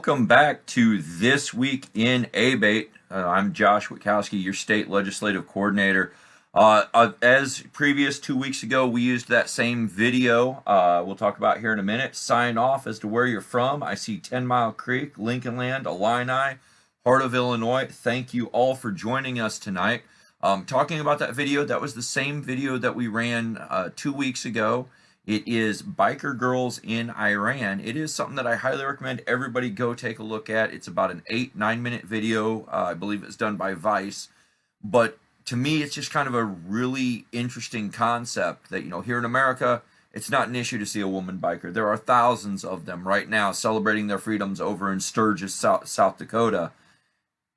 Welcome back to This Week in A.B.A.T.E. I'm Josh Witkowski, your state legislative coordinator. As previous 2 weeks ago, we used that same video we'll talk about here in a minute. Sign off as to where you're from. I see 10 Mile Creek, Lincoln Land, Illini, Heart of Illinois. Thank you all for joining us tonight. Talking about that video, that was the same video that we ran 2 weeks ago. It is Biker Girls in Iran. It is something that I highly recommend everybody go take a look at. It's about an 8-9 minute video. I believe it's done by Vice. But to me, it's just kind of a really interesting concept that, here in America, it's not an issue to see a woman biker. There are thousands of them right now celebrating their freedoms over in Sturgis, South Dakota.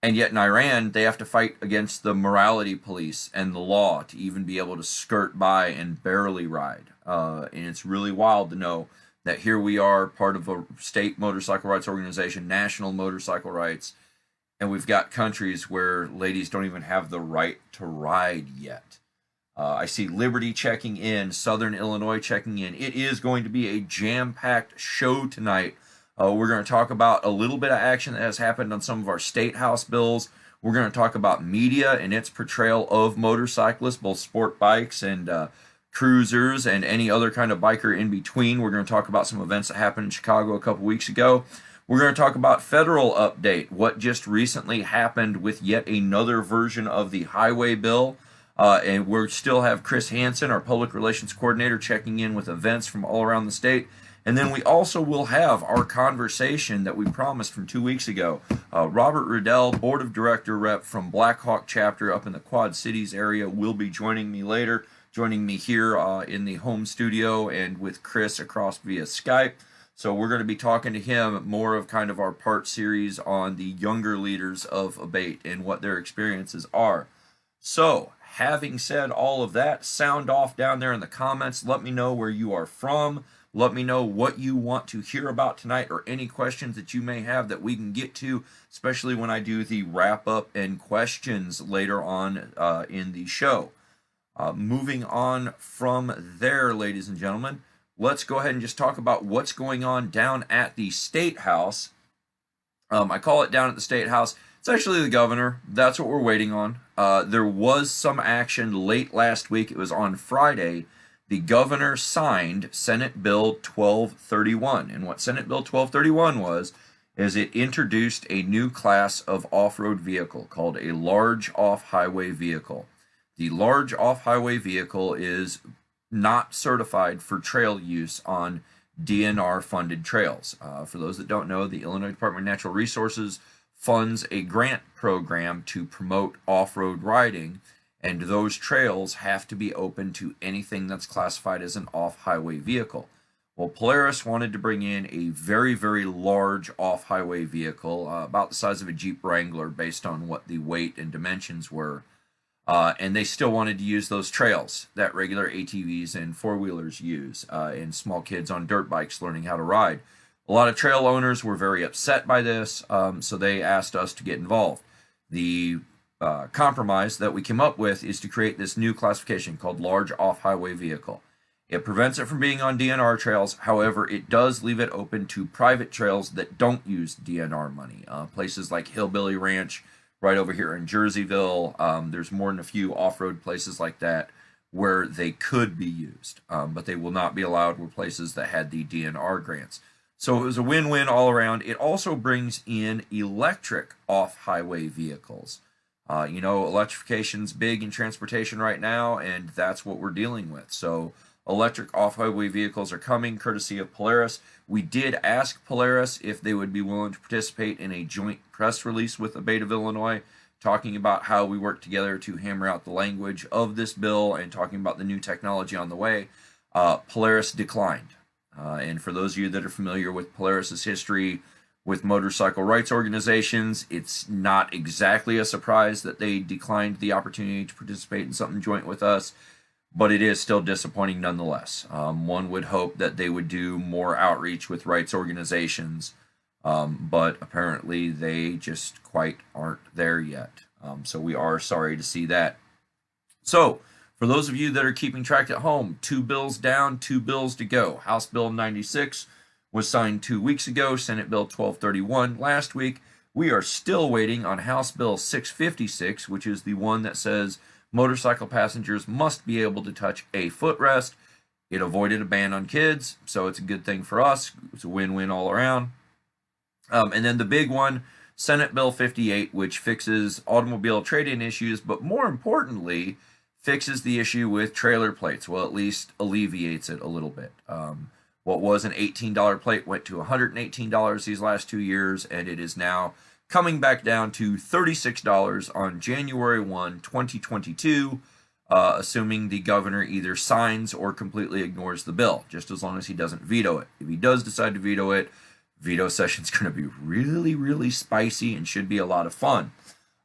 And yet in Iran, they have to fight against the morality police and the law to even be able to skirt by and barely ride. And it's really wild to know that here we are, part of a state motorcycle rights organization, national motorcycle rights, and we've got countries where ladies don't even have the right to ride yet. I see Liberty checking in, Southern Illinois checking in. It is going to be a jam-packed show tonight. We're going to talk about a little bit of action that has happened on some of our Statehouse bills. We're going to talk about media and its portrayal of motorcyclists, both sport bikes and cruisers and any other kind of biker in between. We're going to talk about some events that happened in Chicago a couple weeks ago. We're going to talk about federal update, what just recently happened with yet another version of the highway bill. And we still have Chris Hansen, our public relations coordinator, checking in with events from all around the state. And then we also will have our conversation that we promised from 2 weeks ago. Robert Riddell, Board of Director rep from Blackhawk Chapter up in the Quad Cities area, will be joining me later, joining me here in the home studio and with Chris across via Skype. So we're going to be talking to him more of kind of our part series on the younger leaders of A.B.A.T.E. and what their experiences are. So, having said all of that, sound off down there in the comments. Let me know where you are from. Let me know what you want to hear about tonight or any questions that you may have that we can get to, especially when I do the wrap-up and questions later on in the show. Moving on from there, ladies and gentlemen, let's go ahead and just talk about what's going on down at the Statehouse. I call it down at the Statehouse. It's actually the governor. That's what we're waiting on. There was some action late last week. It was on Friday. The governor signed Senate Bill 1231. And what Senate Bill 1231 was, is it introduced a new class of off-road vehicle called a large off-highway vehicle. The large off-highway vehicle is not certified for trail use on DNR-funded trails. For those that don't know, the Illinois Department of Natural Resources funds a grant program to promote off-road riding, and those trails have to be open to anything that's classified as an off-highway vehicle. Well, Polaris wanted to bring in a very, very large off-highway vehicle, about the size of a Jeep Wrangler based on what the weight and dimensions were. And they still wanted to use those trails that regular ATVs and four-wheelers use, and small kids on dirt bikes learning how to ride. A lot of trail owners were very upset by this, so they asked us to get involved. The compromise that we came up with is to create this new classification called large off-highway vehicle. It prevents it from being on DNR trails. However, it does leave it open to private trails that don't use DNR money. Places like Hillbilly Ranch, right over here in Jerseyville. There's more than a few off-road places like that where they could be used, but they will not be allowed with places that had the DNR grants. So it was a win-win all around. It also brings in electric off-highway vehicles. Electrification's big in transportation right now, and that's what we're dealing with. So electric off-highway vehicles are coming, courtesy of Polaris. We did ask Polaris if they would be willing to participate in a joint press release with A.B.A.T.E. of Illinois, talking about how we work together to hammer out the language of this bill and talking about the new technology on the way. Polaris declined. And for those of you that are familiar with Polaris's history with motorcycle rights organizations, it's not exactly a surprise that they declined the opportunity to participate in something joint with us, but it is still disappointing nonetheless. One would hope that they would do more outreach with rights organizations, but apparently they just quite aren't there yet. So we are sorry to see that. So, for those of you that are keeping track at home, 2 bills down, 2 bills to go. House Bill 96 was signed 2 weeks ago, Senate Bill 1231 last week. We are still waiting on House Bill 656, which is the one that says motorcycle passengers must be able to touch a footrest. It avoided a ban on kids, so it's a good thing for us. It's a win-win all around. And then the big one, Senate Bill 58, which fixes automobile trade-in issues, but more importantly, fixes the issue with trailer plates. Well, at least alleviates it a little bit. What was an $18 plate went to $118 these last 2 years, and it is now coming back down to $36 on January 1, 2022, assuming the governor either signs or completely ignores the bill, just as long as he doesn't veto it. If he does decide to veto it, veto session's going to be really, really spicy and should be a lot of fun.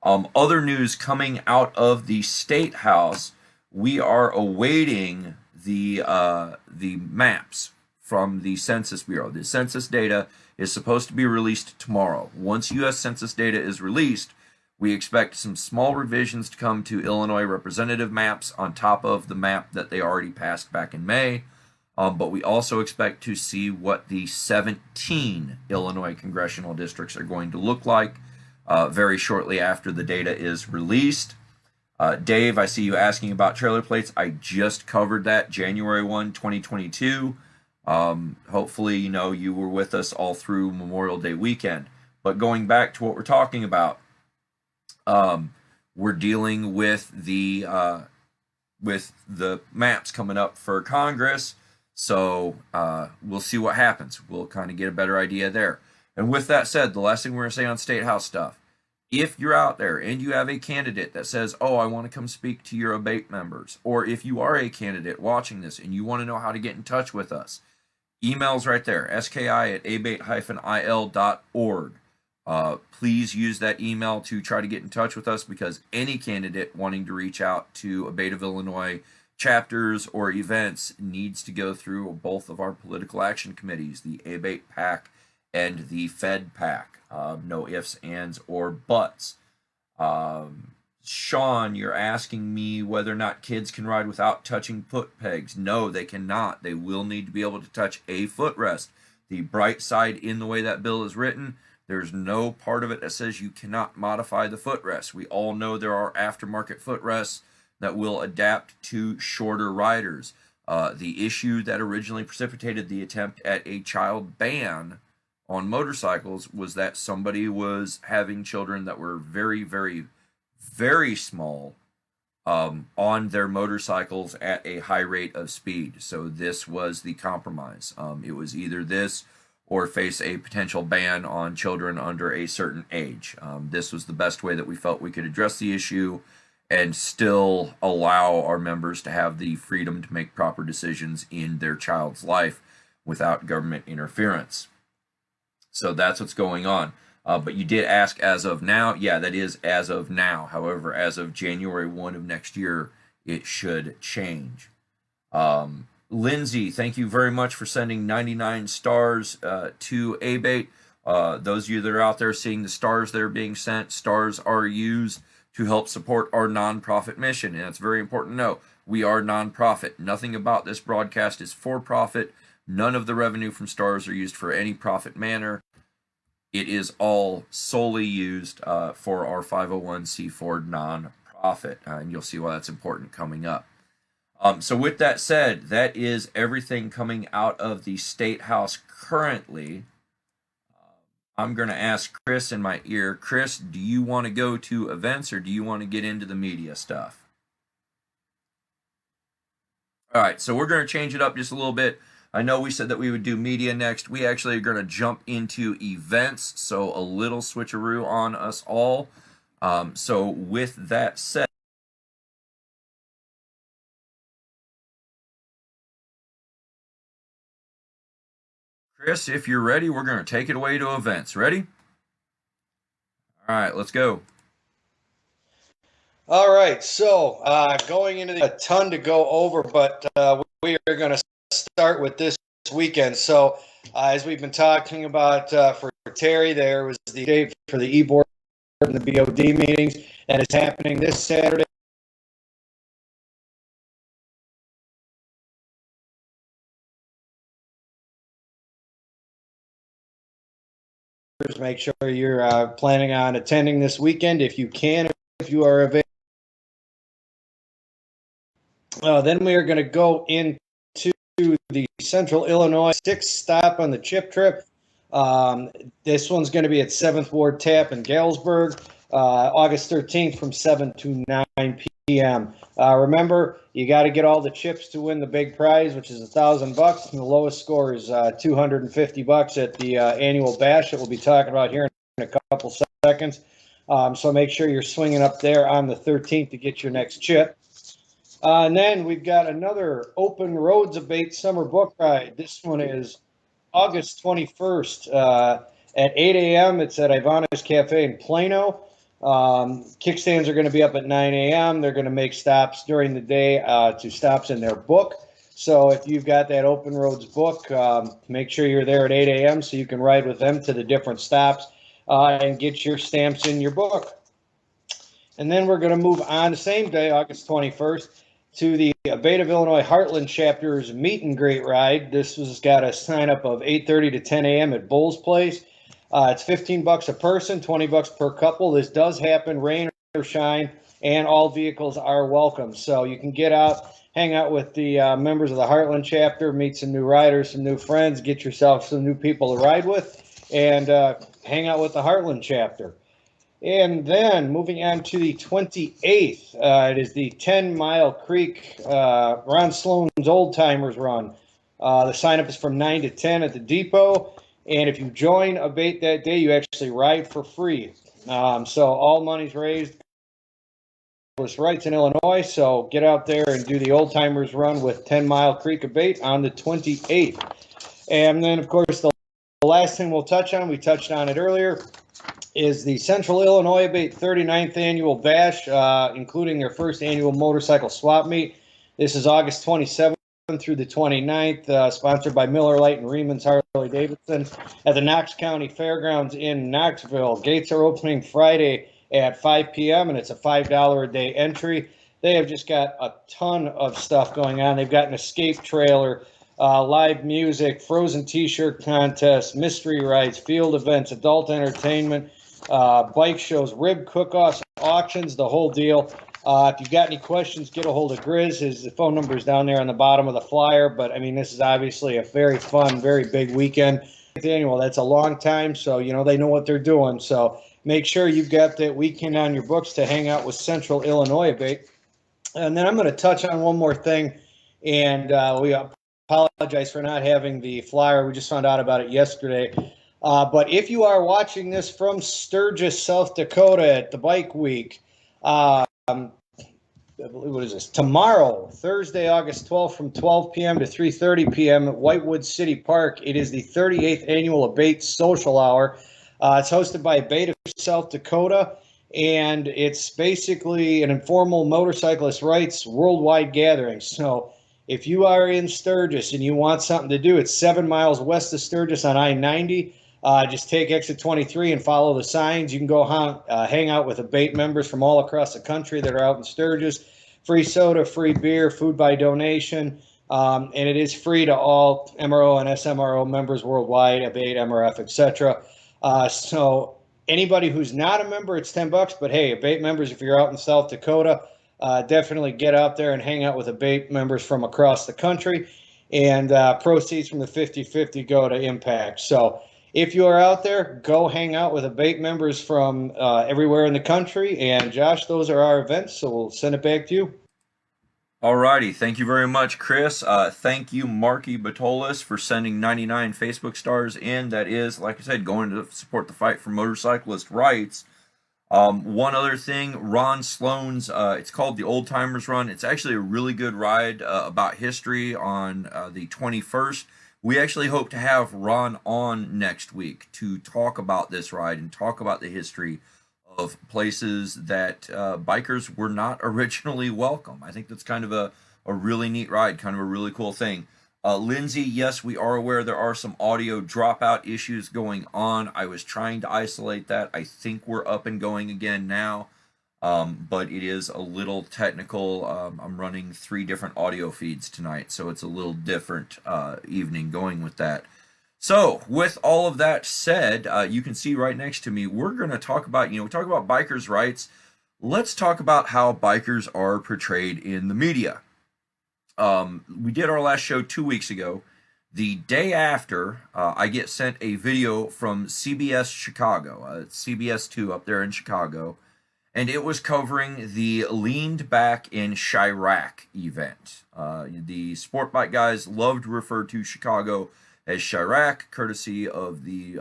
Other news coming out of the Statehouse, we are awaiting the maps from the Census Bureau. The census data is supposed to be released tomorrow. Once U.S. Census data is released, we expect some small revisions to come to Illinois representative maps on top of the map that they already passed back in May. But we also expect to see what the 17 Illinois congressional districts are going to look like very shortly after the data is released. Dave, I see you asking about trailer plates. I just covered that January 1, 2022. Hopefully, you were with us all through Memorial Day weekend. But going back to what we're talking about, we're dealing with the maps coming up for Congress. So we'll see what happens. We'll kind of get a better idea there. And with that said, the last thing we're going to say on Statehouse stuff, if you're out there and you have a candidate that says, oh, I want to come speak to your Abate members, or if you are a candidate watching this and you want to know how to get in touch with us, email's right there, ski@abate-il.org. Please use that email to try to get in touch with us, because any candidate wanting to reach out to Abate of Illinois chapters or events needs to go through both of our political action committees, the A.B.A.T.E PAC and the Fed PAC. No ifs, ands, or buts. Sean, you're asking me whether or not kids can ride without touching foot pegs. No, they cannot. They will need to be able to touch a footrest. The bright side in the way that bill is written, there's no part of it that says you cannot modify the footrest. We all know there are aftermarket footrests that will adapt to shorter riders. The issue that originally precipitated the attempt at a child ban on motorcycles was that somebody was having children that were very, very, very small on their motorcycles at a high rate of speed. So this was the compromise. It was either this or face a potential ban on children under a certain age. This was the best way that we felt we could address the issue and still allow our members to have the freedom to make proper decisions in their child's life without government interference. So that's what's going on. But you did ask as of now. Yeah, that is as of now. However, as of January 1 of next year, it should change. Lindsay, thank you very much for sending 99 stars to A.B.A.T.E. Those of you that are out there seeing the stars that are being sent, stars are used to help support our nonprofit mission. And it's very important to know, we are nonprofit. Nothing about this broadcast is for profit. None of the revenue from stars are used for any profit manner. It is all solely used for our 501c4 nonprofit. And you'll see why that's important coming up. So with that said, that is everything coming out of the Statehouse currently. I'm going to ask Chris in my ear. Chris, do you want to go to events or do you want to get into the media stuff? All right, so we're going to change it up just a little bit. I know we said that we would do media next. We actually are going to jump into events, so a little switcheroo on us all. So with that said, Chris, if you're ready, we're going to take it away to events. Ready? All right, let's go. All right, so going into a ton to go over, but we are going to start with this weekend. So as we've been talking about for Terry, there was the date for the e-board and the BOD meetings, and it's happening this Saturday. make sure you're planning on attending this weekend if you can, if you are available. Then we are going to go into the Central Illinois 6th stop on the chip trip. This one's going to be at 7th Ward Tap in Galesburg, August 13th from 7 to 9 p.m. Remember, you got to get all the chips to win the big prize, which is $1,000, and the lowest score is $250 at the annual bash that we'll be talking about here in a couple seconds. So make sure you're swinging up there on the 13th to get your next chip. And then we've got another Open Roads A.B.A.T.E summer book ride. This one is August 21st at 8 a.m. It's at Ivana's Cafe in Plano. Kickstands are going to be up at 9 a.m. They're going to make stops during the day to stops in their book. So if you've got that Open Roads book, make sure you're there at 8 a.m. so you can ride with them to the different stops and get your stamps in your book. And then we're going to move on the same day, August 21st, to the A.B.A.T.E of Illinois Heartland Chapter's Meet and Greet Ride. This has got a sign up of 8:30 to 10 a.m. at Bull's Place. It's $15 a person, $20 per couple. This does happen, rain or shine, and all vehicles are welcome. So you can get out, hang out with the members of the Heartland Chapter, meet some new riders, some new friends, get yourself some new people to ride with, and hang out with the Heartland Chapter. And then moving on to the 28th, it is the 10 Mile Creek Ron Sloan's Old Timers Run. The sign up is from 9 to 10 at the depot. And if you join A.B.A.T.E that day, you actually ride for free. So all money's raised. Rights in Illinois. So get out there and do the Old Timers Run with 10 Mile Creek A.B.A.T.E on the 28th. And then, of course, the last thing we'll touch on, we touched on it earlier, is the Central Illinois A.B.A.T.E 39th Annual Bash, including their first annual motorcycle swap meet. This is August 27th through the 29th, sponsored by Miller Lite and Reman's Harley Davidson at the Knox County Fairgrounds in Knoxville. Gates are opening Friday at 5 p.m., and it's a $5 a day entry. They have just got a ton of stuff going on. They've got an escape trailer, live music, frozen t-shirt contest, mystery rides, field events, adult entertainment, bike shows, rib cook-offs, auctions, the whole deal. If you've got any questions, get a hold of Grizz. His phone number is down there on the bottom of the flyer. But, I mean, this is obviously a very fun, very big weekend. Annual, that's a long time, so, you know, they know what they're doing. So make sure you've got that weekend on your books to hang out with Central Illinois A.B.A.T.E. And then I'm going to touch on one more thing, and we apologize for not having the flyer. We just found out about it yesterday. But if you are watching this from Sturgis, South Dakota at the Bike Week, what is this? Tomorrow, Thursday, August 12th, from 12 p.m. to 3:30 p.m. at Whitewood City Park. It is the 38th Annual A.B.A.T.E Social Hour. It's hosted by A.B.A.T.E of South Dakota, and it's basically an informal motorcyclist rights worldwide gathering. So if you are in Sturgis and you want something to do, it's 7 miles west of Sturgis on I-90. Just take exit 23 and follow the signs. You can go hang out with A.B.A.T.E members from all across the country that are out in Sturgis. Free soda, free beer, food by donation, and it is free to all MRO and SMRO members worldwide, A.B.A.T E, MRF, etc. So anybody who's not a member, it's $10. But hey, A.B.A.T E members, if you're out in South Dakota, definitely get out there and hang out with A.B.A.T E members from across the country. And proceeds from the 50/50 go to Impact. So if you are out there, go hang out with A.B.A.T E members from everywhere in the country. And Josh, those are our events, so we'll send it back to you. Alrighty, thank you very much, Chris. Thank you, Marky Batolis, for sending 99 Facebook stars in. That is, like I said, going to support the fight for motorcyclist rights. One other thing, Ron Sloan's, it's called the Old Timers Run. It's actually a really good ride about history on the 21st. We actually hope to have Ron on next week to talk about this ride and talk about the history of places that bikers were not originally welcome. I think that's kind of a really neat ride, kind of a really cool thing. Lindsay, yes, we are aware there are some audio dropout issues going on. I was trying to isolate that. I think we're up and going again now, but it is a little technical. I'm running 3 different audio feeds tonight, so it's a little different evening going with that. So, with all of that said, you can see right next to me, we're going to talk about, we talk about bikers' rights. Let's talk about how bikers are portrayed in the media. We did our last show 2 weeks ago. The day after, I get sent a video from CBS Chicago, CBS 2 up there in Chicago, and it was covering the Leaned Back in Chirac event. The sport bike guys love to refer to Chicago as Chirac, courtesy of the,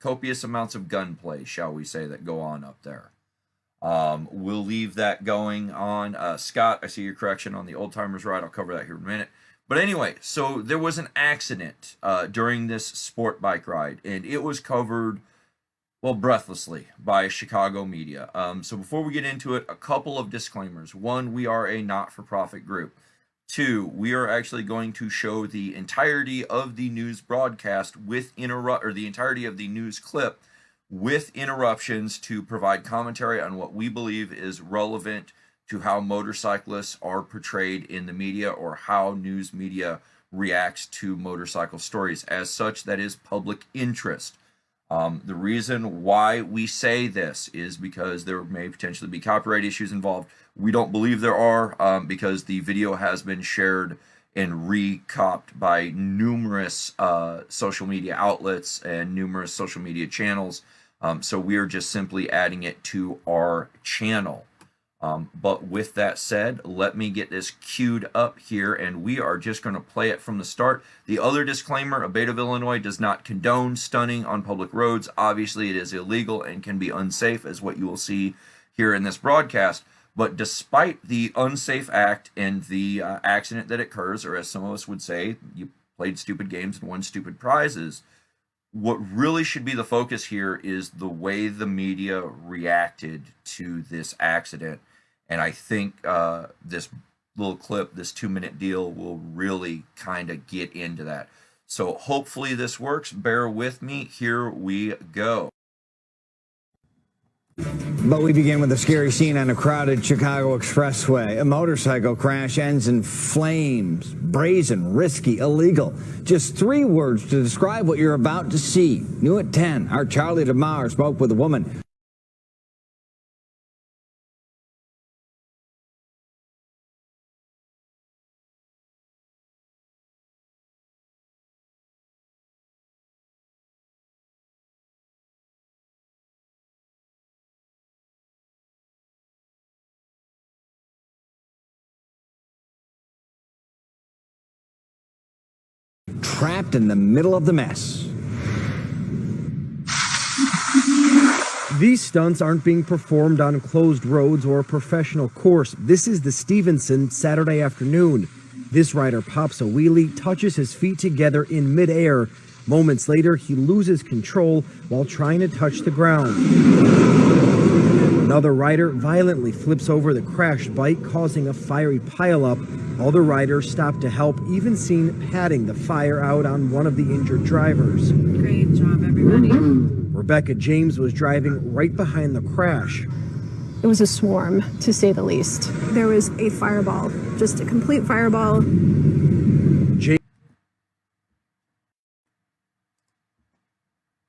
copious amounts of gunplay, shall we say, that go on up there. We'll leave that going on. Scott, I see your correction on the old timers ride. I'll cover that here in a minute. But anyway, so there was an accident during this sport bike ride, and it was covered, well, breathlessly by Chicago media. So before we get into it, a couple of disclaimers. One, we are a not-for-profit group. Two, we are actually going to show the entirety of the news broadcast with the entirety of the news clip with interruptions to provide commentary on what we believe is relevant to how motorcyclists are portrayed in the media or how news media reacts to motorcycle stories. As such, that is public interest. The reason why we say this is because there may potentially be copyright issues involved. We don't believe there are, because the video has been shared and recopped by numerous social media outlets and numerous social media channels. So we are just simply adding it to our channel. But with that said, let me get this queued up here, and we are just going to play it from the start. The other disclaimer, Abate of Illinois does not condone stunning on public roads. Obviously, it is illegal and can be unsafe, as what you will see here in this broadcast. But despite the unsafe act and the accident that occurs, or as some of us would say, you played stupid games and won stupid prizes, what really should be the focus here is the way the media reacted to this accident. And I think this little clip, this 2-minute deal, will really kind of get into that. So hopefully this works. Bear with me. Here we go. But we begin with a scary scene on a crowded Chicago expressway. A motorcycle crash ends in flames. Brazen, risky, illegal. Just 3 words to describe what you're about to see. New at 10, our Charlie DeMar spoke with a woman. Trapped in the middle of the mess. These stunts aren't being performed on closed roads or a professional course. This is the Stevenson Saturday afternoon. This rider pops a wheelie, touches his feet together in midair. Moments later, he loses control while trying to touch the ground. Another rider violently flips over the crashed bike, causing a fiery pileup. Other riders stopped to help, even seen patting the fire out on one of the injured drivers. Great job, everybody. Rebecca James was driving right behind the crash. It was a swarm, to say the least. There was a fireball, just a complete fireball.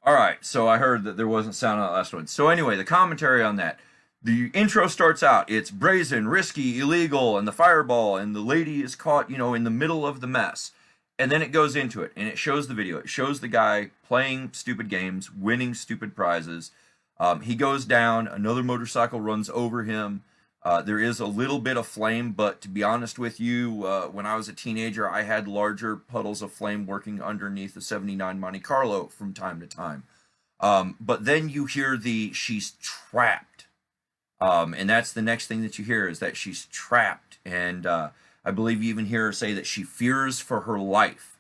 All right, so I heard that there wasn't sound on that last one. So anyway, the commentary on that. The intro starts out, it's brazen, risky, illegal, and the fireball, and the lady is caught, in the middle of the mess. And then it goes into it, and it shows the video. It shows the guy playing stupid games, winning stupid prizes. He goes down, another motorcycle runs over him. There is a little bit of flame, but to be honest with you, when I was a teenager, I had larger puddles of flame working underneath the 79 Monte Carlo from time to time. But then you hear she's trapped. And that's the next thing that you hear, is that she's trapped. And I believe you even hear her say that she fears for her life.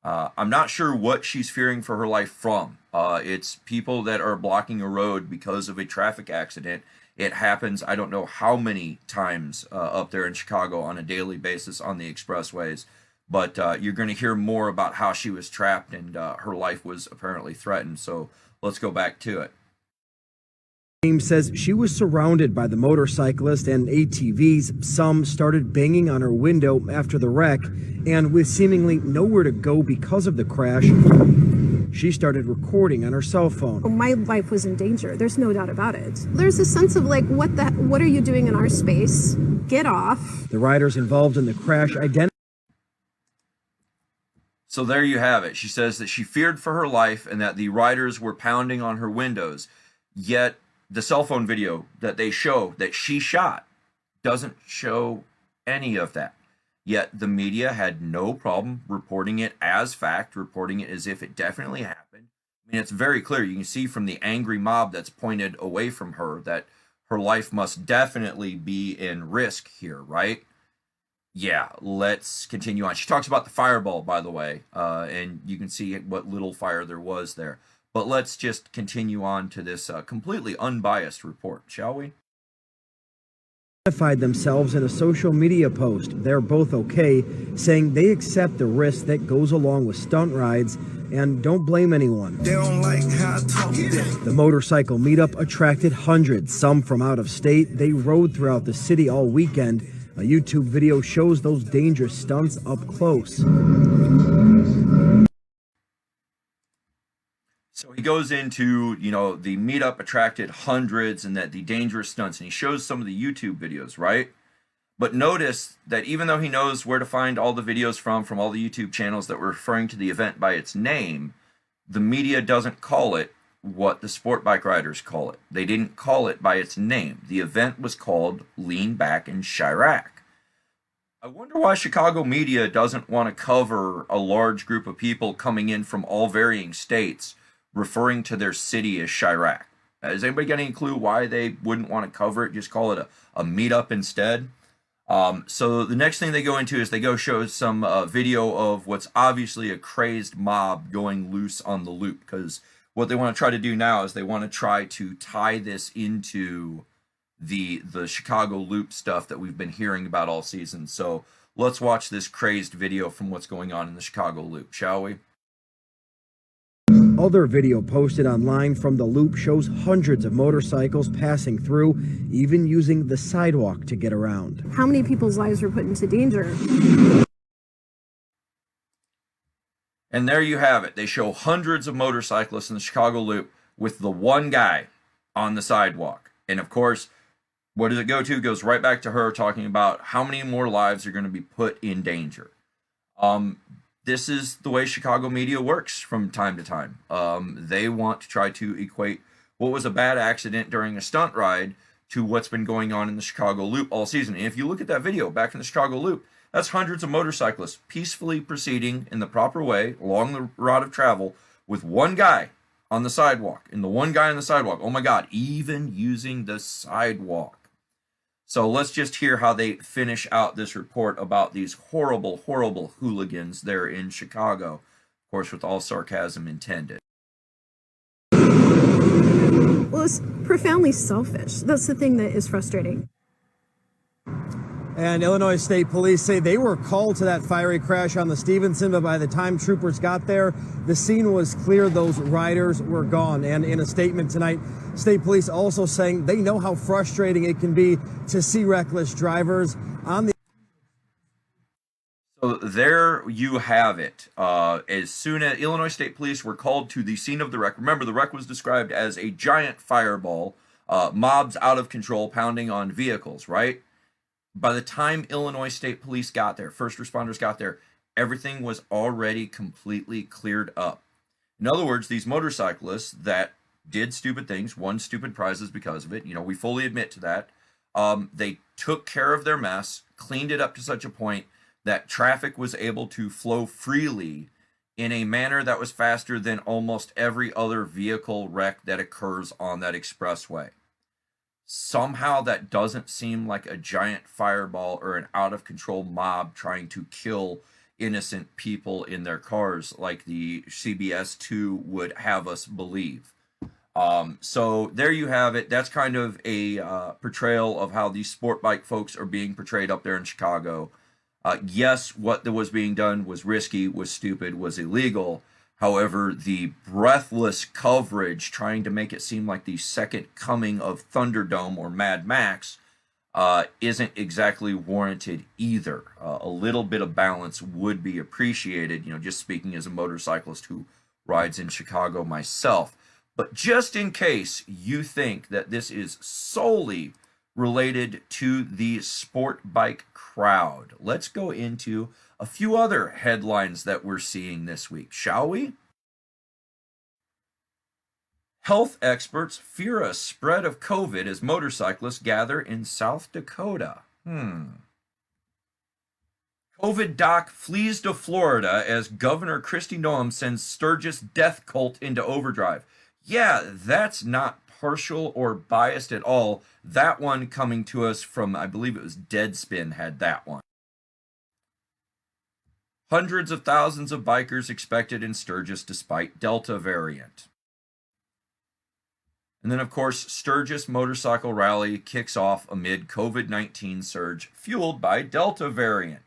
I'm not sure what she's fearing for her life from. It's people that are blocking a road because of a traffic accident. It happens, I don't know how many times up there in Chicago on a daily basis on the expressways. But you're going to hear more about how she was trapped and her life was apparently threatened. So let's go back to it. James says she was surrounded by the motorcyclist and ATVs. Some started banging on her window after the wreck, and with seemingly nowhere to go because of the crash, she started recording on her cell phone. My life was in danger. There's no doubt about it. There's a sense of like, what are you doing in our space? Get off. The riders involved in the crash identified. So there you have it. She says that she feared for her life and that the riders were pounding on her windows. Yet the cell phone video that they show that she shot doesn't show any of that. Yet the media had no problem reporting it as fact, reporting it as if it definitely happened. I mean, it's very clear. You can see from the angry mob that's pointed away from her that her life must definitely be in risk here, right? Yeah, let's continue on. She talks about the fireball, by the way, and you can see what little fire there was there. But let's just continue on to this completely unbiased report, shall we? Identified themselves in a social media post. They're both okay, saying they accept the risk that goes along with stunt rides and don't blame anyone. They don't like how I talk to them. The motorcycle meetup attracted hundreds, some from out of state. They rode throughout the city all weekend. A YouTube video shows those dangerous stunts up close. So he goes into, the meetup attracted hundreds and that the dangerous stunts, and he shows some of the YouTube videos, right? But notice that even though he knows where to find all the videos from all the YouTube channels that were referring to the event by its name, the media doesn't call it what the sport bike riders call it. They didn't call it by its name. The event was called Lean Back in Chirac. I wonder why Chicago media doesn't want to cover a large group of people coming in from all varying states referring to their city as Chirac. Has anybody got any clue why they wouldn't want to cover it? Just call it a meetup instead? So the next thing they go into is they go show some video of what's obviously a crazed mob going loose on the loop, because what they want to try to do now is they want to try to tie this into the Chicago loop stuff that we've been hearing about all season. So let's watch this crazed video from what's going on in the Chicago loop, shall we? Other video posted online from the loop shows hundreds of motorcycles passing through, even using the sidewalk to get around. How many people's lives were put into danger? And there you have it. They show hundreds of motorcyclists in the Chicago loop with the one guy on the sidewalk. And of course, what does it go to? It goes right back to her talking about how many more lives are going to be put in danger. This is the way Chicago media works from time to time. They want to try to equate what was a bad accident during a stunt ride to what's been going on in the Chicago loop all season. And if you look at that video back in the Chicago loop, that's hundreds of motorcyclists peacefully proceeding in the proper way along the route of travel with one guy on the sidewalk. And the one guy on the sidewalk, oh my God, even using the sidewalk. So let's just hear how they finish out this report about these horrible, horrible hooligans there in Chicago. Of course, with all sarcasm intended. Well, it's profoundly selfish. That's the thing that is frustrating. And Illinois State Police say they were called to that fiery crash on the Stevenson, but by the time troopers got there, the scene was clear. Those riders were gone. And in a statement tonight, State Police also saying they know how frustrating it can be to see reckless drivers on the... So there you have it. As soon as Illinois State Police were called to the scene of the wreck, remember the wreck was described as a giant fireball, mobs out of control pounding on vehicles, right? By the time Illinois State Police got there, first responders got there, everything was already completely cleared up. In other words, these motorcyclists that did stupid things, won stupid prizes because of it, we fully admit to that. They took care of their mess, cleaned it up to such a point that traffic was able to flow freely in a manner that was faster than almost every other vehicle wreck that occurs on that expressway. Somehow that doesn't seem like a giant fireball or an out-of-control mob trying to kill innocent people in their cars like the CBS 2 would have us believe. So there you have it. That's kind of a portrayal of how these sport bike folks are being portrayed up there in Chicago. Yes, what was being done was risky, was stupid, was illegal. However, the breathless coverage trying to make it seem like the second coming of Thunderdome or Mad Max isn't exactly warranted either. A little bit of balance would be appreciated, just speaking as a motorcyclist who rides in Chicago myself. But just in case you think that this is solely related to the sport bike crowd, let's go into a few other headlines that we're seeing this week, shall we? Health experts fear a spread of COVID as motorcyclists gather in South Dakota. COVID doc flees to Florida as Governor Kristi Noem sends Sturgis death cult into overdrive. Yeah, that's not partial or biased at all. That one coming to us from, I believe it was Deadspin had that one. Hundreds of thousands of bikers expected in Sturgis despite Delta variant. And then, of course, Sturgis Motorcycle Rally kicks off amid COVID-19 surge fueled by Delta variant.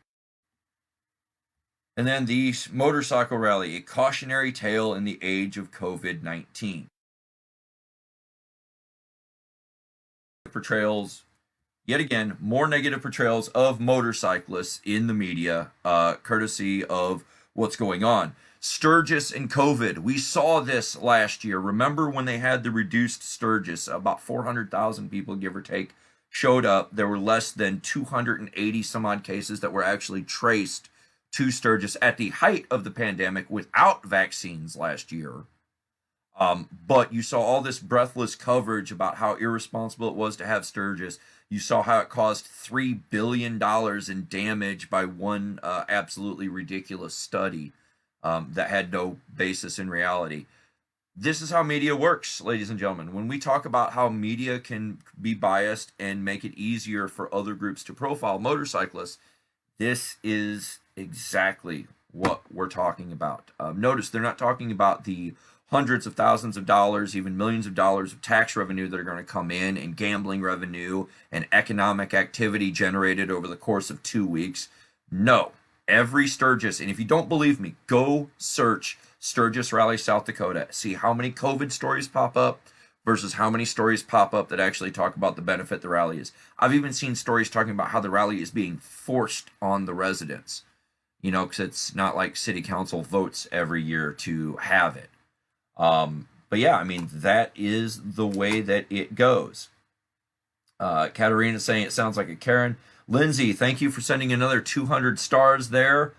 And then the Motorcycle Rally, a cautionary tale in the age of COVID-19. Portrayals, yet again, more negative portrayals of motorcyclists in the media, courtesy of what's going on. Sturgis and COVID, we saw this last year. Remember when they had the reduced Sturgis, about 400,000 people, give or take, showed up. There were less than 280 some odd cases that were actually traced to Sturgis at the height of the pandemic without vaccines last year. But you saw all this breathless coverage about how irresponsible it was to have Sturgis. You saw how it caused $3 billion in damage by one absolutely ridiculous study that had no basis in reality. This is how media works, ladies and gentlemen. When we talk about how media can be biased and make it easier for other groups to profile motorcyclists, this is exactly what we're talking about. Notice they're not talking about the hundreds of thousands of dollars, even millions of dollars of tax revenue that are going to come in, and gambling revenue and economic activity generated over the course of 2 weeks. No, every Sturgis, and if you don't believe me, go search Sturgis Rally, South Dakota. See how many COVID stories pop up versus how many stories pop up that actually talk about the benefit the rally is. I've even seen stories talking about how the rally is being forced on the residents, because it's not like city council votes every year to have it. But yeah, I mean, that is the way that it goes. Katarina saying it sounds like a Karen. Lindsay, thank you for sending another 200 stars there.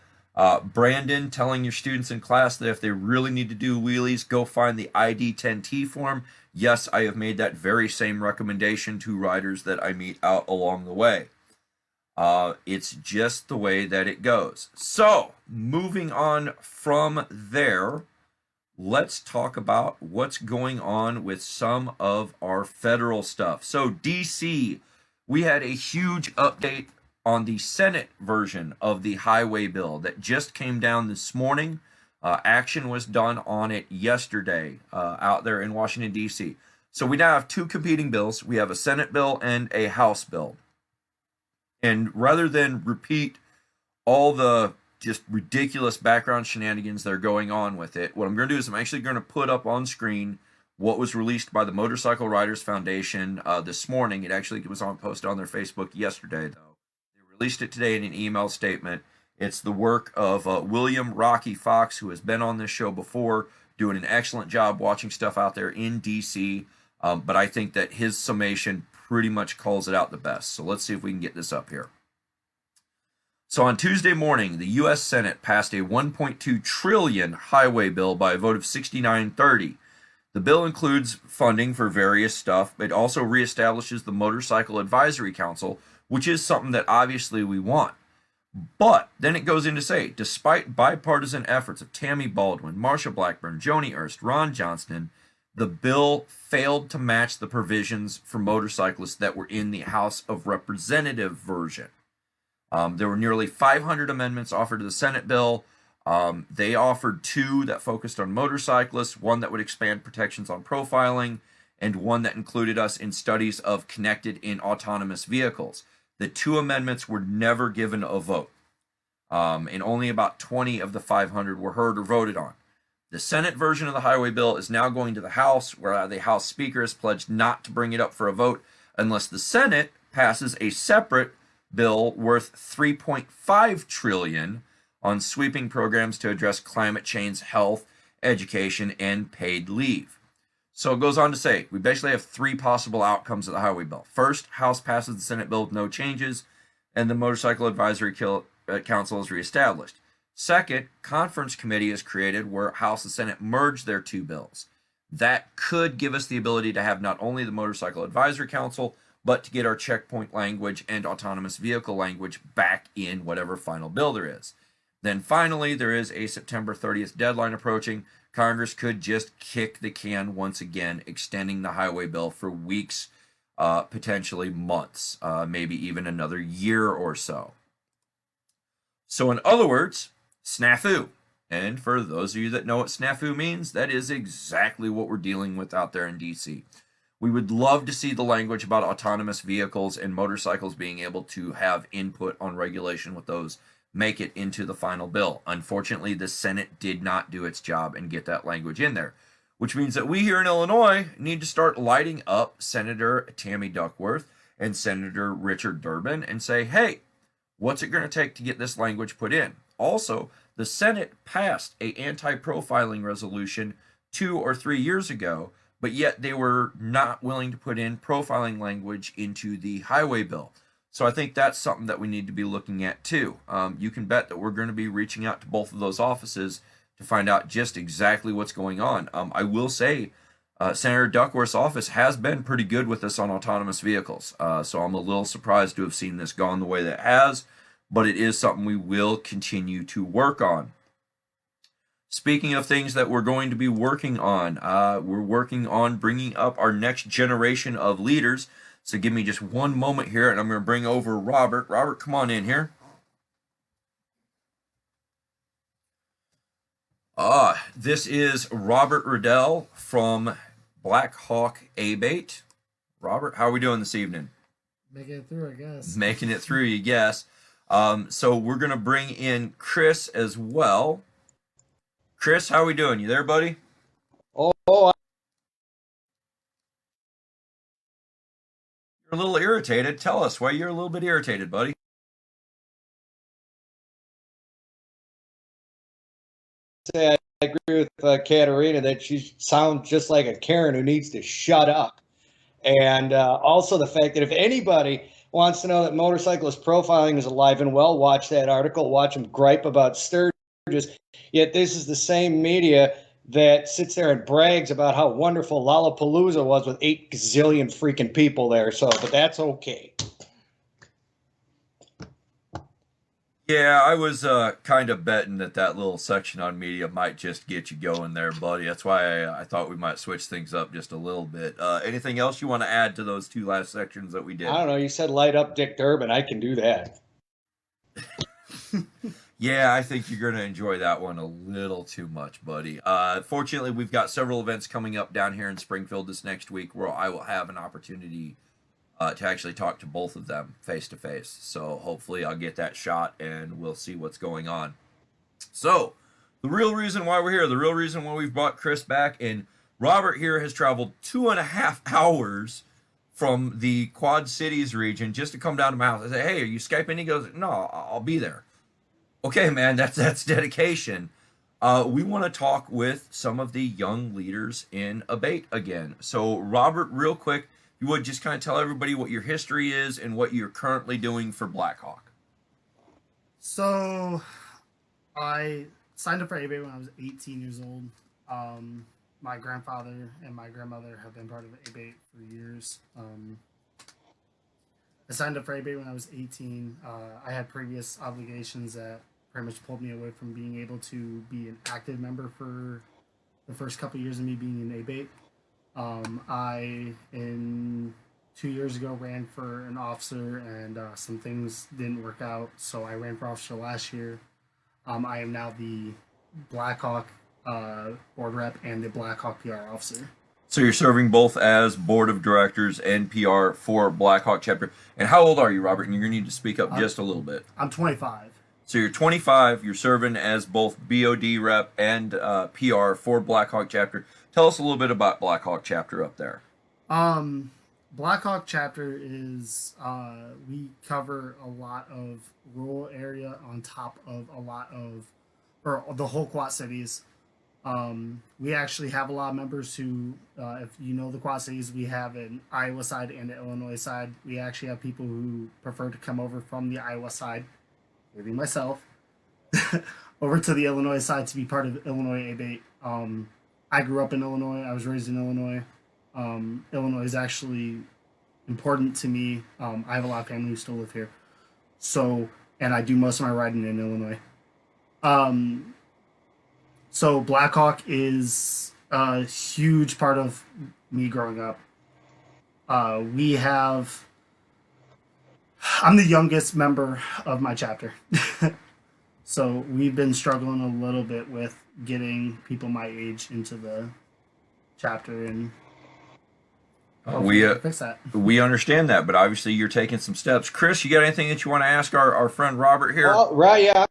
Brandon telling your students in class that if they really need to do wheelies, go find the ID10T form. Yes, I have made that very same recommendation to riders that I meet out along the way. It's just the way that it goes. So, moving on from there, let's talk about what's going on with some of our federal stuff. So, DC, we had a huge update on the Senate version of the highway bill that just came down this morning. Action was done on it yesterday out there in Washington, D.C. So we now have two competing bills. We have a Senate bill and a House bill. And rather than repeat all the just ridiculous background shenanigans that are going on with it, what I'm going to do is I'm actually going to put up on screen what was released by the Motorcycle Riders Foundation this morning. It actually was posted on their Facebook yesterday, though. They released it today in an email statement. It's the work of William Rocky Fox, who has been on this show before, doing an excellent job watching stuff out there in D.C., but I think that his summation pretty much calls it out the best. So let's see if we can get this up here. So on Tuesday morning, the U.S. Senate passed a $1.2 trillion highway bill by a vote of 69-30. The bill includes funding for various stuff. It also reestablishes the Motorcycle Advisory Council, which is something that obviously we want. But then it goes in to say, despite bipartisan efforts of Tammy Baldwin, Marsha Blackburn, Joni Ernst, Ron Johnston, the bill failed to match the provisions for motorcyclists that were in the House of Representatives version. There were nearly 500 amendments offered to the Senate bill. They offered two that focused on motorcyclists, one that would expand protections on profiling, and one that included us in studies of connected in autonomous vehicles. The two amendments were never given a vote, and only about 20 of the 500 were heard or voted on. The Senate version of the highway bill is now going to the House, where the House Speaker has pledged not to bring it up for a vote unless the Senate passes a separate bill worth $3.5 trillion on sweeping programs to address climate change, health, education, and paid leave. So it goes on to say, we basically have three possible outcomes of the highway bill. First, House passes the Senate bill with no changes, and the Motorcycle Advisory Council is reestablished. Second, conference committee is created where House and Senate merge their two bills. That could give us the ability to have not only the Motorcycle Advisory Council, but to get our checkpoint language and autonomous vehicle language back in whatever final bill there is. Then finally, there is a September 30th deadline approaching. Congress could just kick the can once again, extending the highway bill for weeks, potentially months, maybe even another year or so. So in other words, snafu. And for those of you that know what snafu means, that is exactly what we're dealing with out there in DC. We would love to see the language about autonomous vehicles and motorcycles being able to have input on regulation with those make it into the final bill. Unfortunately, the Senate did not do its job and get that language in there, which means that we here in Illinois need to start lighting up Senator Tammy Duckworth and Senator Richard Durbin and say, hey, what's it going to take to get this language put in? Also, the Senate passed an anti-profiling resolution 2 or 3 years ago, but yet they were not willing to put in profiling language into the highway bill. So I think that's something that we need to be looking at too. You can bet that we're going to be reaching out to both of those offices to find out just exactly what's going on. I will say Senator Duckworth's office has been pretty good with us on autonomous vehicles. So I'm a little surprised to have seen this gone the way that it has, but it is something we will continue to work on. Speaking of things that we're going to be working on, we're working on bringing up our next generation of leaders. So give me just one moment here, and I'm going to bring over Robert. Robert, come on in here. This is Robert Riddell from Black Hawk A.B.A.T.E. Robert, how are we doing this evening? Making it through, I guess. Making it through, you guess. So we're going to bring in Chris as well. Chris, how are we doing? You there, buddy? Oh, You're a little irritated. Tell us why you're a little bit irritated, buddy. I agree with Katerina that she sounds just like a Karen who needs to shut up. And also the fact that if anybody wants to know that motorcyclist profiling is alive and well, watch that article, watch them gripe about Sturgis. Yet this is the same media that sits there and brags about how wonderful Lollapalooza was with 8 gazillion freaking people there. So, but that's okay. Yeah, I was kind of betting that little section on media might just get you going there, buddy. That's why I thought we might switch things up just a little bit. Anything else you want to add to those two last sections that we did? I don't know. You said light up Dick Durbin. I can do that. Yeah, I think you're going to enjoy that one a little too much, buddy. Fortunately, we've got several events coming up down here in Springfield this next week where I will have an opportunity to actually talk to both of them face to face. So hopefully I'll get that shot and we'll see what's going on. So the real reason why we're here, the real reason why we've brought Chris back, and Robert here has traveled 2.5 hours from the Quad Cities region just to come down to my house. I say, hey, are you Skyping? He goes, no, I'll be there. Okay, man, that's dedication. We want to talk with some of the young leaders in A.B.A.T.E again. So Robert, real quick, you would just kind of tell everybody what your history is and what you're currently doing for Black Hawk. So, I signed up for A.B.A.T.E when I was 18 years old. My grandfather and my grandmother have been part of A.B.A.T.E for years. I signed up for A.B.A.T.E when I was 18. I had previous obligations that pretty much pulled me away from being able to be an active member for the first couple of years of me being in A.B.A.T.E. In 2 years ago, ran for an officer, and some things didn't work out, so I ran for officer last year. I am now the Black Hawk board rep and the Black Hawk PR officer. So you're serving both as board of directors and PR for Black Hawk chapter. And how old are you, Robert? And you're going to need to speak up just a little bit. I'm 25. So you're 25. You're serving as both BOD rep and PR for Blackhawk chapter. Tell us a little bit about Blackhawk chapter up there. Blackhawk chapter is we cover a lot of rural area on top of a lot of, or the whole Quad Cities. We actually have a lot of members who, if you know the Quad Cities, we have an Iowa side and an Illinois side. We actually have people who prefer to come over from the Iowa side, including myself, over to the Illinois side to be part of Illinois A.B.A.T.E. I grew up in Illinois. I was raised in Illinois. Illinois is actually important to me. I have a lot of family who still live here. So, and I do most of my riding in Illinois. So Blackhawk is a huge part of me growing up. I'm the youngest member of my chapter. So we've been struggling a little bit with getting people my age into the chapter, and We fix that. we understand that, but obviously you're taking some steps. Chris, you got anything that you want to ask our friend Robert here? Well, right, yeah.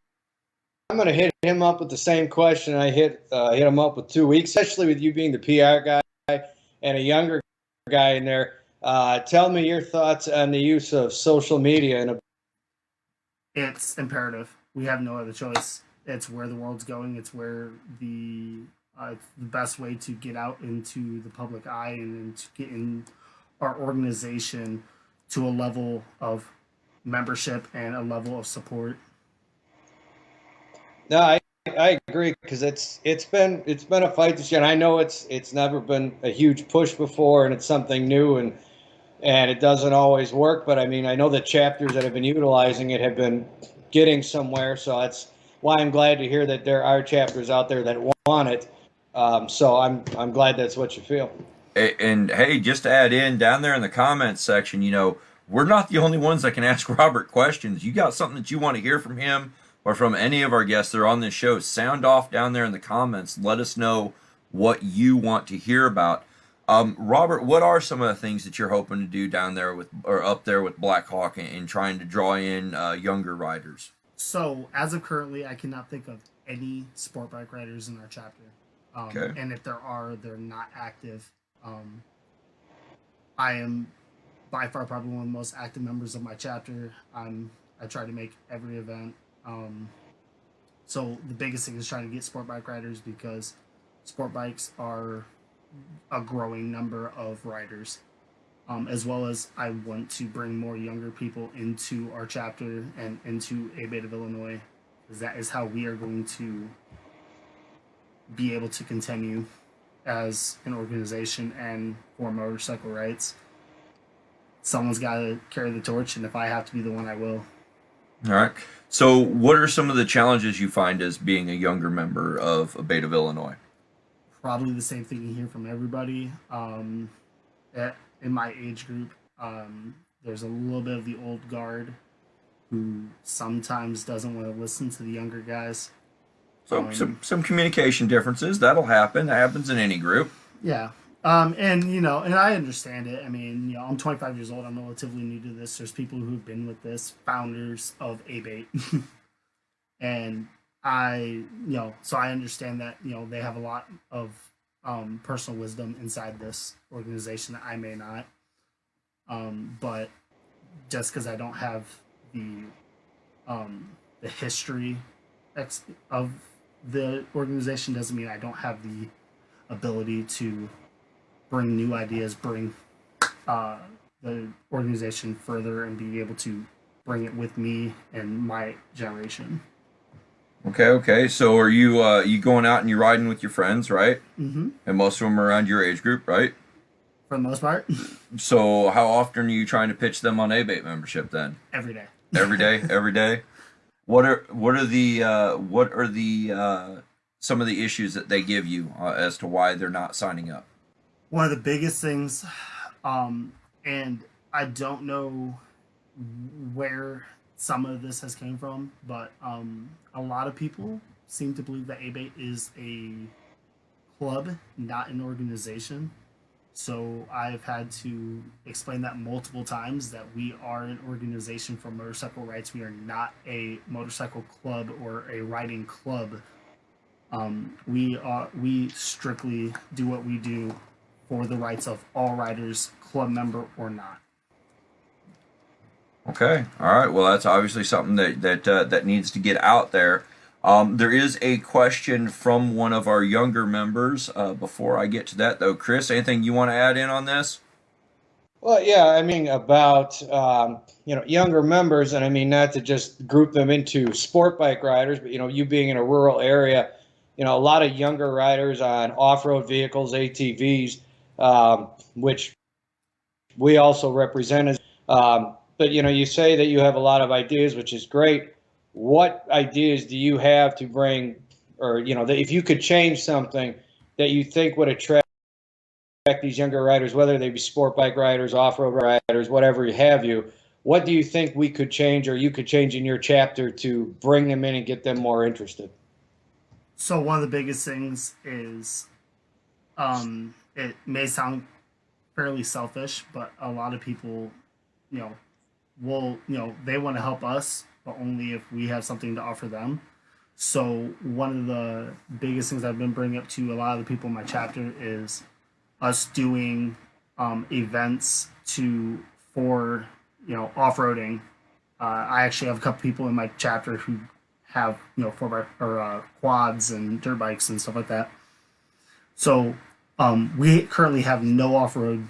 I'm going to hit him up with the same question I hit him up with 2 weeks, especially with you being the PR guy and a younger guy in there. Tell me your thoughts on the use of social media. It's imperative. We have no other choice. It's where the world's going. It's where it's the best way to get out into the public eye and to get in our organization to a level of membership and a level of support. No, I agree, because it's been a fight this year, and I know it's never been a huge push before, and it's something new, and it doesn't always work. But I mean, I know the chapters that have been utilizing it have been getting somewhere, so that's why I'm glad to hear that there are chapters out there that want it. So I'm glad that's what you feel. And hey, just to add in, down there in the comments section, we're not the only ones that can ask Robert questions. You got something that you want to hear from him or from any of our guests that are on this show, sound off down there in the comments. Let us know what you want to hear about. Robert, what are some of the things that you're hoping to do down there up there with Blackhawk and trying to draw in younger riders? So as of currently, I cannot think of any sport bike riders in our chapter. Okay. And if there are, they're not active. I am by far probably one of the most active members of my chapter. I try to make every event. So the biggest thing is trying to get sport bike riders, because sport bikes are a growing number of riders. As well as I want to bring more younger people into our chapter and into A.B.A.T.E. of Illinois, because that is how we are going to be able to continue as an organization and for motorcycle rights. Someone's got to carry the torch, and if I have to be the one, I will. All right. So what are some of the challenges you find as being a younger member of A.B.A.T.E. of Illinois? Probably the same thing you hear from everybody. In my age group, there's a little bit of the old guard who sometimes doesn't want to listen to the younger guys. So some communication differences, that'll happen. That happens in any group. Yeah. And I understand it. I mean, I'm 25 years old. I'm relatively new to this. There's people who've been with this, founders of A.B.A.T.E. And so I understand that, they have a lot of personal wisdom inside this organization that I may not. But just because I don't have the history of the organization doesn't mean I don't have the ability to bring new ideas, bring the organization further, and be able to bring it with me and my generation. Okay. So are you going out and you're riding with your friends, right? Mm-hmm. And most of them are around your age group, right? For the most part. So how often are you trying to pitch them on A.B.A.T.E. membership then? Every day. Every day, every day. What are some of the issues that they give you as to why they're not signing up? One of the biggest things, and I don't know where some of this has came from, but a lot of people seem to believe that A.B.A.T.E. is a club, not an organization. So I've had to explain that multiple times that we are an organization for motorcycle rights. We are not a motorcycle club or a riding club. We strictly do what we do for the rights of all riders, club member or not. Okay. All right. Well, that's obviously something that needs to get out there. There is a question from one of our younger members. Before I get to that, though, Chris, anything you want to add in on this? Well, yeah, I mean about younger members, and I mean not to just group them into sport bike riders, but you being in a rural area, a lot of younger riders on off-road vehicles, ATVs, which we also represent as. But you say that you have a lot of ideas, which is great. What ideas do you have to bring, or that if you could change something that you think would attract these younger riders, whether they be sport bike riders, off-road riders, whatever have you, what do you think we could change or you could change in your chapter to bring them in and get them more interested? So one of the biggest things is, it may sound fairly selfish, but a lot of people, you know, they want to help us, but only if we have something to offer them. So one of the biggest things I've been bringing up to a lot of the people in my chapter is us doing events for off-roading. I actually have a couple people in my chapter who have 4x or quads and dirt bikes and stuff like that. So we currently have no off-road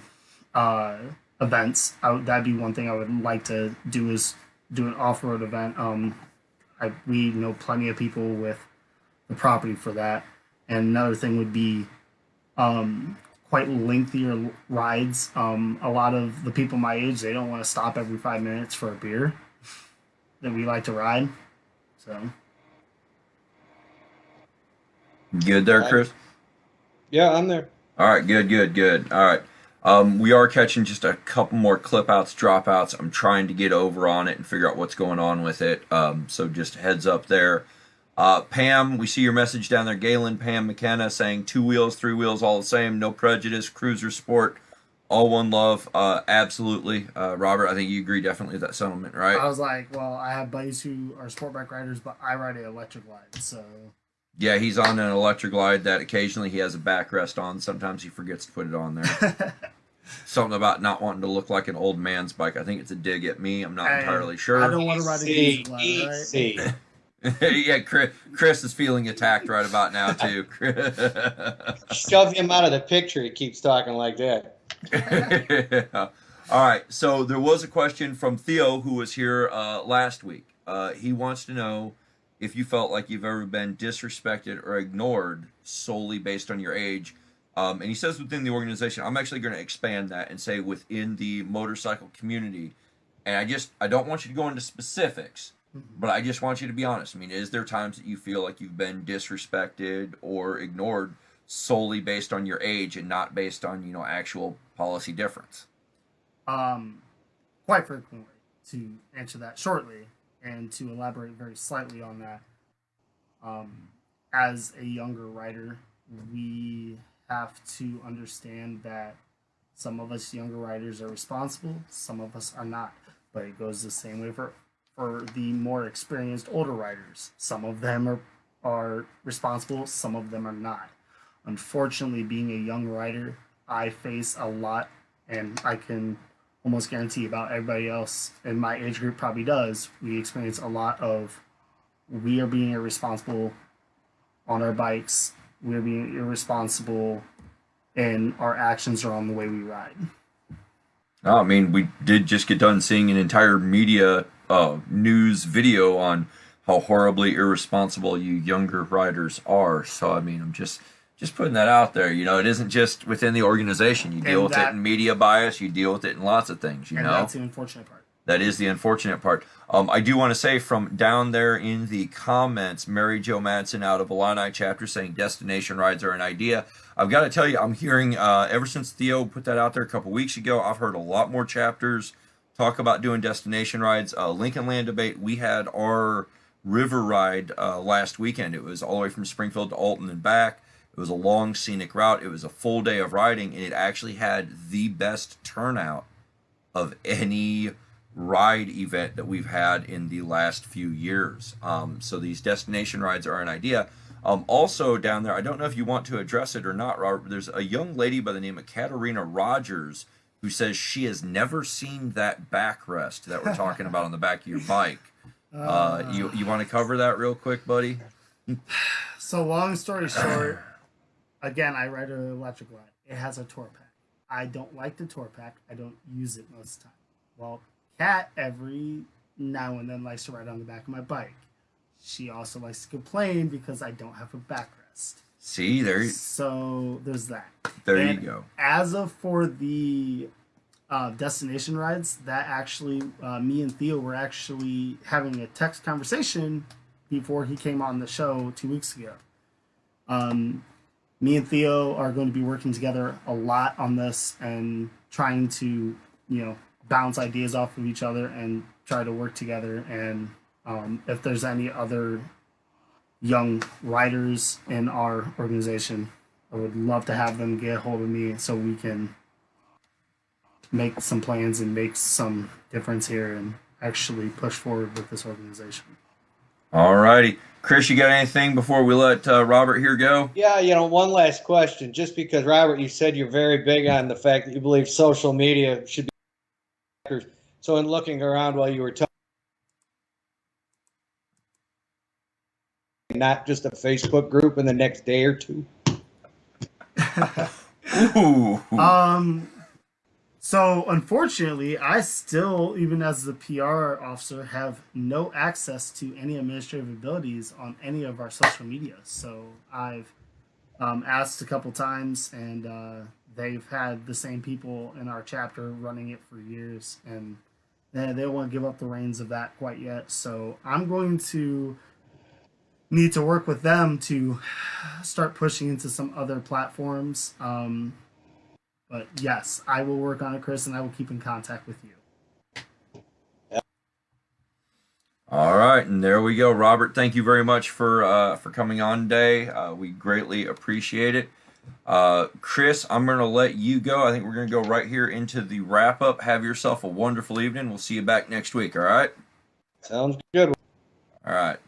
events. That'd be one thing I would like to do, is do an off-road event. We know plenty of people with the property for that. And another thing would be quite lengthier rides. A lot of the people my age, they don't want to stop every 5 minutes for a beer that we like to ride. So Good there, Chris? Yeah, I'm there. All right, good. All right. We are catching just a couple more clip outs, dropouts. I'm trying to get over on it and figure out what's going on with it. So just heads up there. Pam, we see your message down there. Galen, Pam, McKenna saying 2 wheels, 3 wheels, all the same. No prejudice, cruiser sport, all one love. Absolutely. Robert, I think you agree definitely with that sentiment, right? I was like, well, I have buddies who are sport bike riders, but I ride an electric glide, so. Yeah, he's on an electric glide that occasionally he has a backrest on. Sometimes he forgets to put it on there. Something about not wanting to look like an old man's bike. I think it's a dig at me. I'm not entirely sure. I don't want to ride a diesel glide, right? Yeah, Chris is feeling attacked right about now, too. Shove him out of the picture. He keeps talking like that. All right, so there was a question from Theo, who was here last week. He wants to know if you felt like you've ever been disrespected or ignored solely based on your age. And he says within the organization. I'm actually going to expand that and say within the motorcycle community. And I don't want you to go into specifics, but I just want you to be honest. I mean, is there times that you feel like you've been disrespected or ignored solely based on your age and not based on, actual policy difference? Quite frequently, to answer that shortly and to elaborate very slightly on that. As a younger rider, we have to understand that some of us younger riders are responsible, some of us are not. But it goes the same way for the more experienced older riders. Some of them are responsible, some of them are not. Unfortunately, being a young rider, I face a lot, and I can almost guarantee about everybody else in my age group probably does. We experience a lot of, we are being irresponsible on our bikes, we're being irresponsible, and our actions are on the way we ride. I mean, we did just get done seeing an entire media news video on how horribly irresponsible you younger riders are. So, I mean, I'm just putting that out there. It isn't just within the organization. You deal with it in media bias. You deal with it in lots of things, And that's the unfortunate part. That is the unfortunate part. I do want to say from down there in the comments, Mary Jo Madsen out of Illini chapter saying destination rides are an idea. I've got to tell you, I'm hearing, ever since Theo put that out there a couple weeks ago, I've heard a lot more chapters talk about doing destination rides. Lincoln Land Debate, we had our river ride last weekend. It was all the way from Springfield to Alton and back. It was a long scenic route. It was a full day of riding, and it actually had the best turnout of any ride event that we've had in the last few years. So these destination rides are an idea. Also down there, I don't know if you want to address it or not, Robert, but there's a young lady by the name of Katarina Rogers who says she has never seen that backrest that we're talking about on the back of your bike. You want to cover that real quick, buddy? So long story short, again, I ride an electric ride. It has a tour pack. I don't like the tour pack. I don't use it most of the time. Well, Kat every now and then likes to ride on the back of my bike. She also likes to complain because I don't have a backrest. See, So there's that. There you go. As of for the destination rides, that actually, me and Theo were actually having a text conversation before he came on the show 2 weeks ago. Me and Theo are going to be working together a lot on this and trying to, bounce ideas off of each other and try to work together. And if there's any other young writers in our organization, I would love to have them get a hold of me so we can make some plans and make some difference here and actually push forward with this organization. All righty. Chris, you got anything before we let Robert here go? Yeah, one last question. Just because, Robert, you said you're very big on the fact that you believe social media should be. So in looking around while you were talking, not just a Facebook group in the next day or two? Ooh. So unfortunately, I still, even as the PR officer, have no access to any administrative abilities on any of our social media. So I've asked a couple times, and they've had the same people in our chapter running it for years, and they don't want to give up the reins of that quite yet. So I'm going to need to work with them to start pushing into some other platforms. But yes, I will work on it, Chris, and I will keep in contact with you. All right, and there we go. Robert, thank you very much for coming on today. We greatly appreciate it. Chris, I'm going to let you go. I think we're going to go right here into the wrap-up. Have yourself a wonderful evening. We'll see you back next week, all right? Sounds good. All right.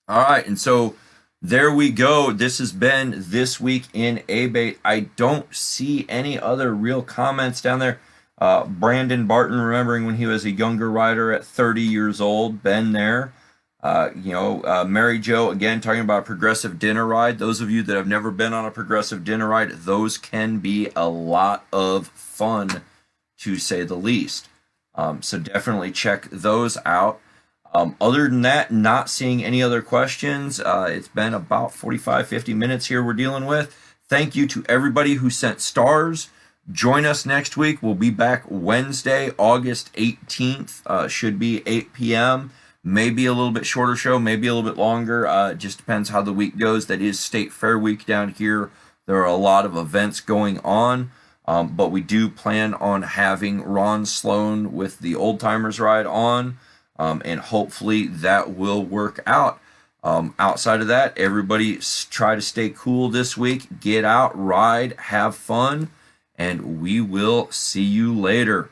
All right, and so there we go. This has been This Week in A.B.A.T.E. I don't see any other real comments down there. Brandon Barton, remembering when he was a younger rider at 30 years old, been there. Mary Jo, again, talking about a progressive dinner ride. Those of you that have never been on a progressive dinner ride, those can be a lot of fun, to say the least. So definitely check those out. Other than that, not seeing any other questions. It's been about 45-50 minutes here we're dealing with. Thank you to everybody who sent stars. Join us next week. We'll be back Wednesday, August 18th. Should be 8 p.m. Maybe a little bit shorter show, maybe a little bit longer. It just depends how the week goes. That is State Fair week down here. There are a lot of events going on. But we do plan on having Ron Sloan with the Old Timers Ride on. And hopefully that will work out. Outside of that, everybody try to stay cool this week. Get out, ride, have fun, and we will see you later.